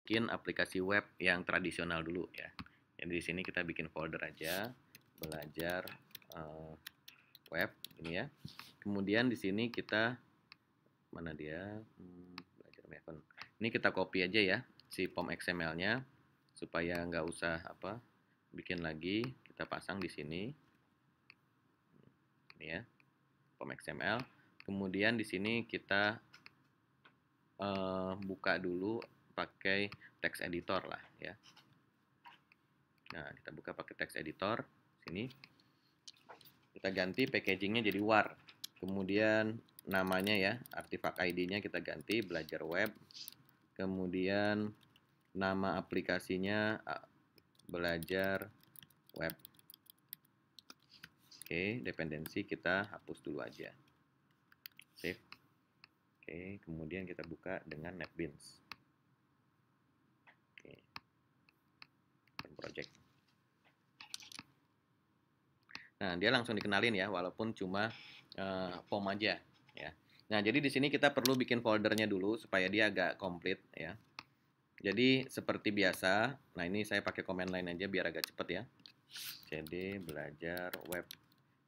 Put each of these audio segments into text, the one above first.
bikin aplikasi web yang tradisional dulu ya. Jadi di sini kita bikin folder aja, belajar web ini ya. Kemudian di sini kita mana dia belajar Maven. Ini kita copy aja ya si form XML-nya supaya nggak usah bikin lagi. Kita pasang di sini. Ini ya, form XML. Kemudian di sini kita buka dulu pakai text editor lah ya. Nah, kita buka pakai text editor sini. Kita ganti packagingnya jadi war. Kemudian namanya ya, artifact ID-nya kita ganti belajar web. Kemudian nama aplikasinya belajar web. Oke, dependensi kita hapus dulu aja. Save. Oke, kemudian kita buka dengan NetBeans. Oke. Open project. Nah, dia langsung dikenalin ya, walaupun cuma form aja ya. Nah, jadi di sini kita perlu bikin foldernya dulu supaya dia agak komplit ya. Jadi seperti biasa, nah ini saya pakai command line aja biar agak cepet ya. cd belajar web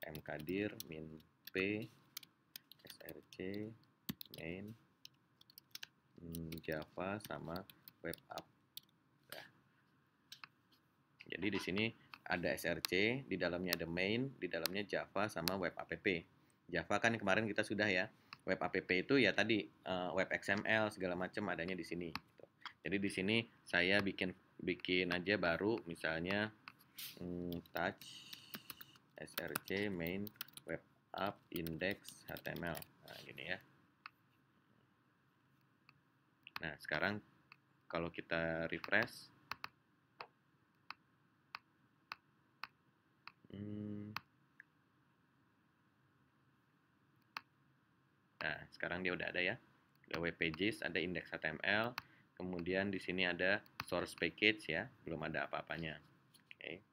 mkdir min p src main java sama web app. Nah, jadi di sini ada src, di dalamnya ada main, di dalamnya java sama web app. Java kan kemarin kita sudah ya. Web app itu ya tadi web XML segala macam adanya di sini. Jadi di sini saya bikin aja baru misalnya touch src main web app index html. Nah, gini ya. Nah, sekarang kalau kita refresh nah, sekarang dia udah ada ya. Ada web pages, ada index HTML, kemudian di sini ada source package ya, belum ada apa-apanya. Oke.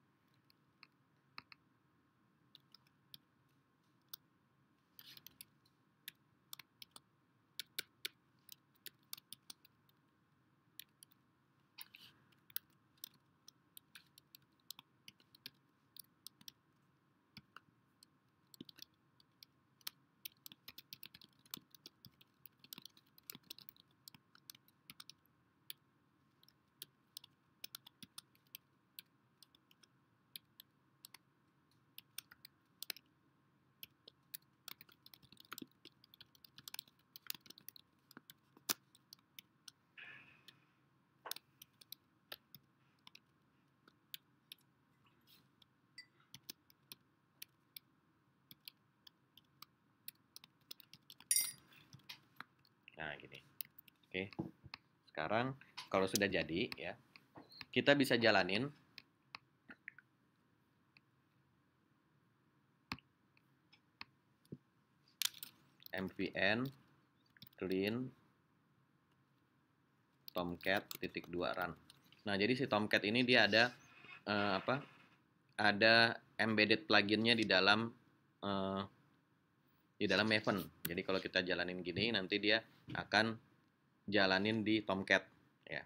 Nah, gini. Oke. Sekarang kalau sudah jadi ya, kita bisa jalanin mvn clean tomcat.2 run. Nah, jadi si Tomcat ini dia ada ada embedded pluginnya di dalam Maven. Jadi kalau kita jalanin gini nanti dia akan jalanin di Tomcat ya.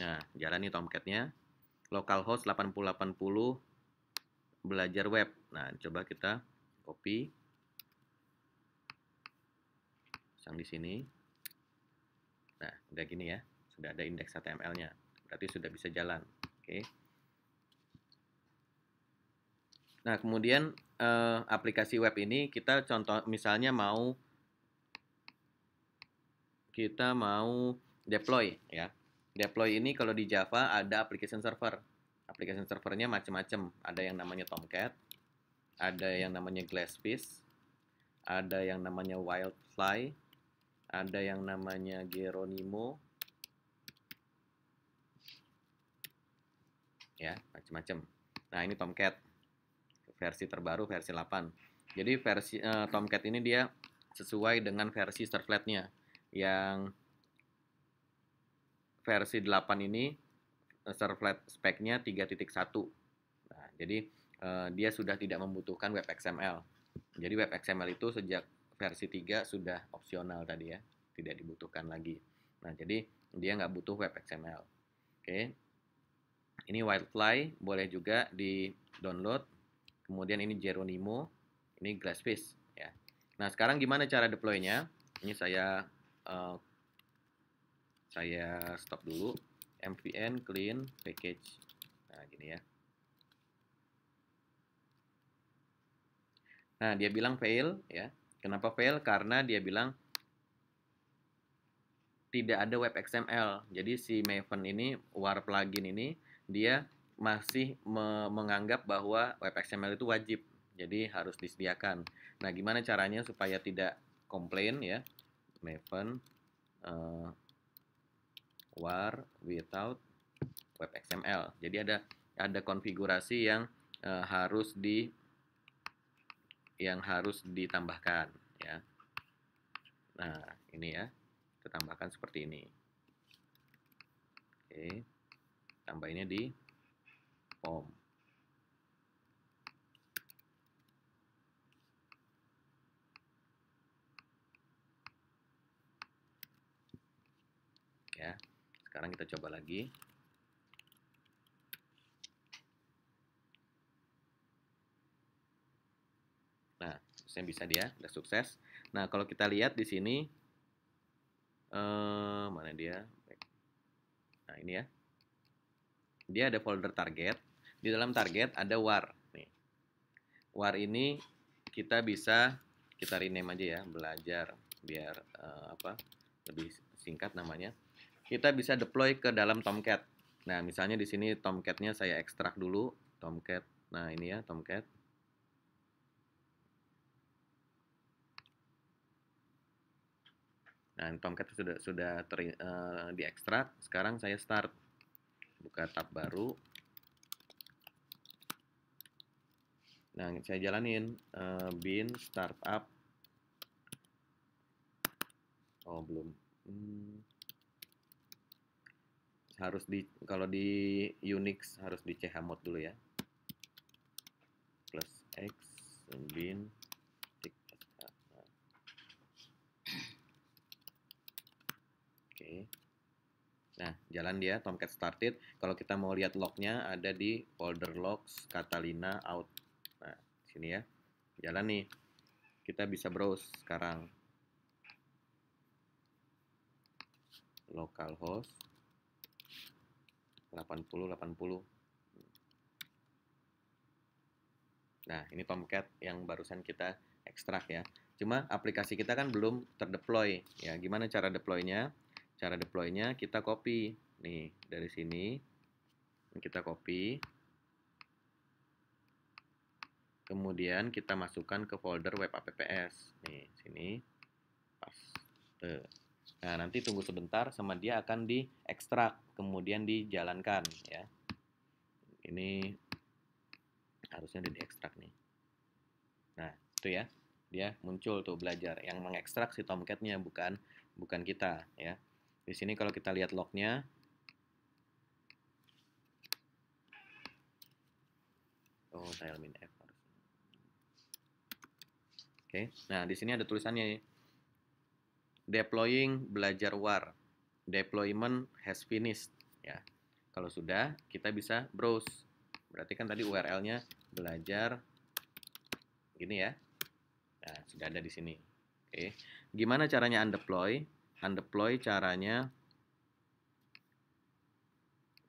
Nah, jalani Tomcatnya localhost 8080 belajar web. Nah, coba kita copy pasang di sini. Nah, udah gini ya. Sudah ada indeks HTML-nya. Berarti sudah bisa jalan. Oke. Nah, kemudian aplikasi web ini kita contoh misalnya kita mau deploy ya. Deploy ini kalau di Java ada application server. Application servernya macam-macam. Ada yang namanya Tomcat, ada yang namanya Glassfish, ada yang namanya Wildfly, ada yang namanya Geronimo, ya macam-macam. Nah, ini Tomcat versi terbaru versi 8. Jadi versi Tomcat ini dia sesuai dengan versi servletnya. Yang versi 8 ini servlet speknya 3.1. Nah, jadi dia sudah tidak membutuhkan web XML. Jadi web XML itu sejak versi 3 sudah opsional tadi ya, tidak dibutuhkan lagi. Nah, jadi dia nggak butuh web XML. Oke. Ini Wildfly, boleh juga di download. Kemudian ini Geronimo, ini Glassfish ya. Nah, sekarang gimana cara deploy-nya? Ini saya stop dulu. MVN clean package. Nah, gini ya. Nah, dia bilang fail ya. Kenapa fail? Karena dia bilang tidak ada web XML. Jadi si Maven ini, War plugin ini, dia masih menganggap bahwa web XML itu wajib. Jadi harus disediakan. Nah, gimana caranya supaya tidak komplain ya? Maven War without web XML. Jadi ada konfigurasi yang harus ditambahkan ya. Nah, ini ya. Kita tambahkan seperti ini. Oke. Tambahinnya di form. Ya. Sekarang kita coba lagi. Nah, saya bisa dia, udah sukses. Nah, kalau kita lihat di sini, mana dia? Nah, ini ya. Dia ada folder target. Di dalam target ada war. Nih. War ini kita bisa kita rename aja ya, belajar biar lebih singkat namanya. Kita bisa deploy ke dalam Tomcat. Nah, misalnya di sini Tomcat-nya saya ekstrak dulu, Tomcat. Nah, ini ya Tomcat. Nah, Tomcat sudah diekstrak. Sekarang saya start. Buka tab baru. Nah, saya jalanin bin startup. Oh, belum. Harus kalau di Unix harus di chmod dulu ya. Plus X bin. Oke. Nah, jalan dia Tomcat started. Kalau kita mau lihat lognya ada di folder logs Catalina out. Nah, sini ya. Jalan nih. Kita bisa browse sekarang. Localhost 8080. Nah, ini Tomcat yang barusan kita ekstrak ya. Cuma aplikasi kita kan belum terdeploy ya. Gimana cara deploy-nya? Cara deploy-nya kita copy. Nih, dari sini kita copy. Kemudian kita masukkan ke folder web apps. Nih, sini. Paste. Nah, nanti tunggu sebentar sama dia akan diekstrak, kemudian dijalankan ya. Ini harusnya udah diekstrak nih. Nah, itu ya. Dia muncul tuh belajar yang mengekstrak si Tomcat-nya bukan kita ya. Di sini kalau kita lihat lognya, oh saya min F harus. Oke. Nah, di sini ada tulisannya deploying belajar war. Deployment has finished ya. Kalau sudah, kita bisa browse. Berarti kan tadi URL-nya belajar gini ya. Nah, sudah ada di sini. Oke. Gimana caranya undeploy? Undeploy caranya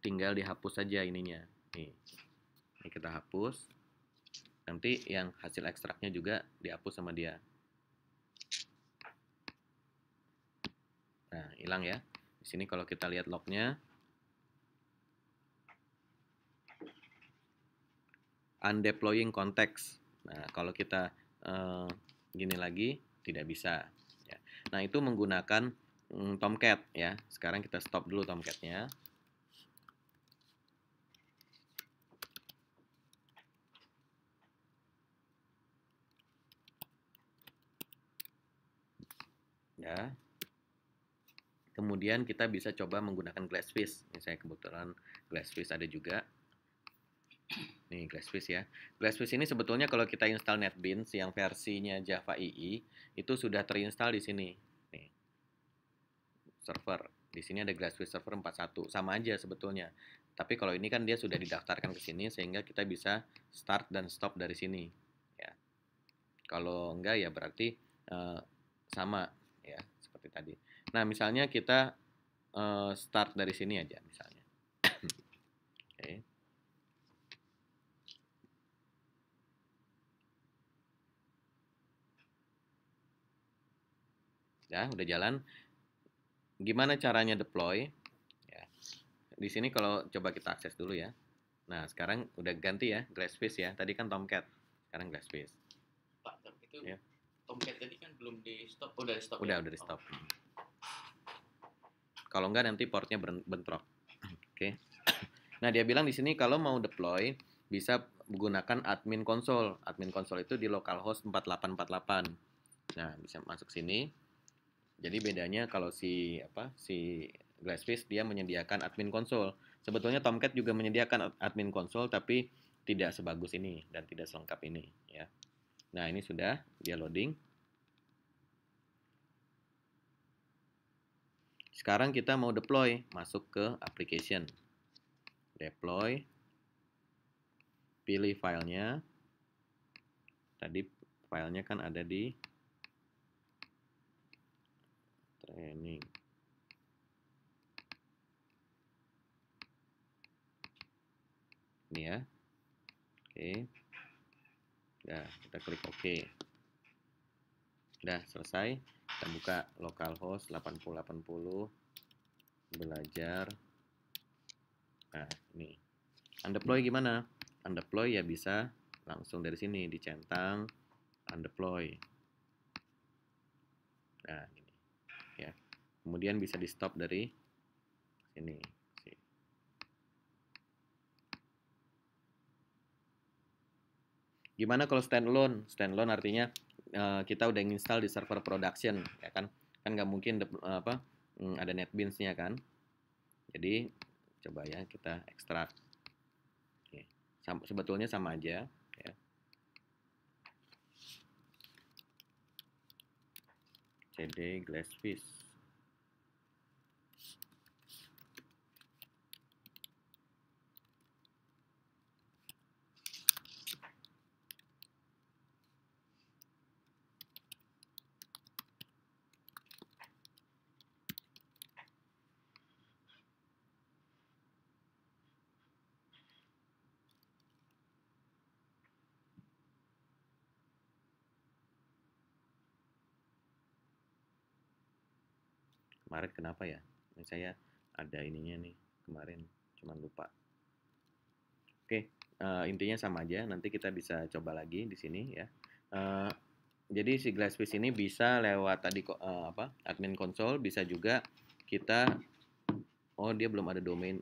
tinggal dihapus saja ininya. Nih. Ini kita hapus. Nanti yang hasil ekstraknya juga dihapus sama dia. Nah, hilang ya. Di sini kalau kita lihat lognya, undeploying context. Nah, kalau kita gini lagi, tidak bisa. Ya. Nah, itu menggunakan Tomcat ya. Sekarang kita stop dulu Tomcat-nya. Ya. Kemudian kita bisa coba menggunakan Glassfish. Ini saya kebetulan Glassfish ada juga. Nih Glassfish ya. Glassfish ini sebetulnya kalau kita install NetBeans yang versinya Java EE itu sudah terinstall di sini. Nih. Server. Di sini ada Glassfish Server 41, sama aja sebetulnya. Tapi kalau ini kan dia sudah didaftarkan ke sini sehingga kita bisa start dan stop dari sini. Ya. Kalau enggak ya berarti eh, sama ya seperti tadi. Nah misalnya kita start dari sini aja misalnya. Oke. Ya udah jalan. Gimana caranya deploy? Ya. Di sini kalau coba kita akses dulu ya. Nah sekarang udah ganti ya Glassfish ya. Tadi kan Tomcat, sekarang Glassfish. Pak, tapi itu Ya. Tomcat tadi kan belum di stop. Oh, udah di stop. Udah Ya? di stop. Kalau enggak nanti portnya bentrok. Oke. Nah, dia bilang di sini kalau mau deploy bisa menggunakan admin console. Admin console itu di localhost 4848. Nah, bisa masuk sini. Jadi bedanya kalau si Glassfish dia menyediakan admin console. Sebetulnya Tomcat juga menyediakan admin console tapi tidak sebagus ini dan tidak selengkap ini ya. Nah, ini sudah dia loading. Sekarang kita mau deploy, masuk ke application. Deploy. Pilih filenya. Tadi filenya kan ada di training. Ini ya. Oke. Udah, kita klik OK. Udah selesai. Kita buka localhost 8080. Belajar. Nah, ini. Undeploy gimana? Undeploy ya bisa langsung dari sini dicentang undeploy. Nah, ini. Ya. Kemudian bisa di stop dari sini. Gimana kalau standalone? Standalone artinya kita udah install di server production, ya kan? Kan nggak mungkin ada NetBeans-nya kan? Jadi coba ya kita ekstrak. Oke. Sebetulnya sama aja. Ya. CD Glassfish. Kemarin kenapa ya? Ini saya ada ininya nih kemarin, cuman lupa. Oke, intinya sama aja. Nanti kita bisa coba lagi di sini ya. Jadi si Glassfish ini bisa lewat tadi admin console, bisa juga kita dia belum ada domain.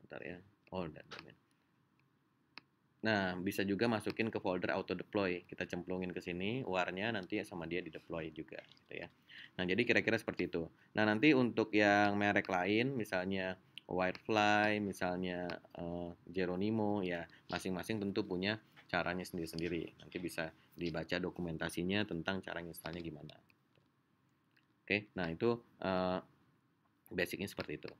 Bentar ya. Oh, udah domain. Nah, bisa juga masukin ke folder auto deploy. Kita cemplungin ke sini, warnya nanti sama dia di deploy juga gitu ya. Nah, jadi kira-kira seperti itu. Nah, nanti untuk yang merek lain misalnya Wirefly, misalnya Geronimo ya, masing-masing tentu punya caranya sendiri-sendiri. Nanti bisa dibaca dokumentasinya tentang cara installnya gimana. Oke, nah itu basicnya seperti itu.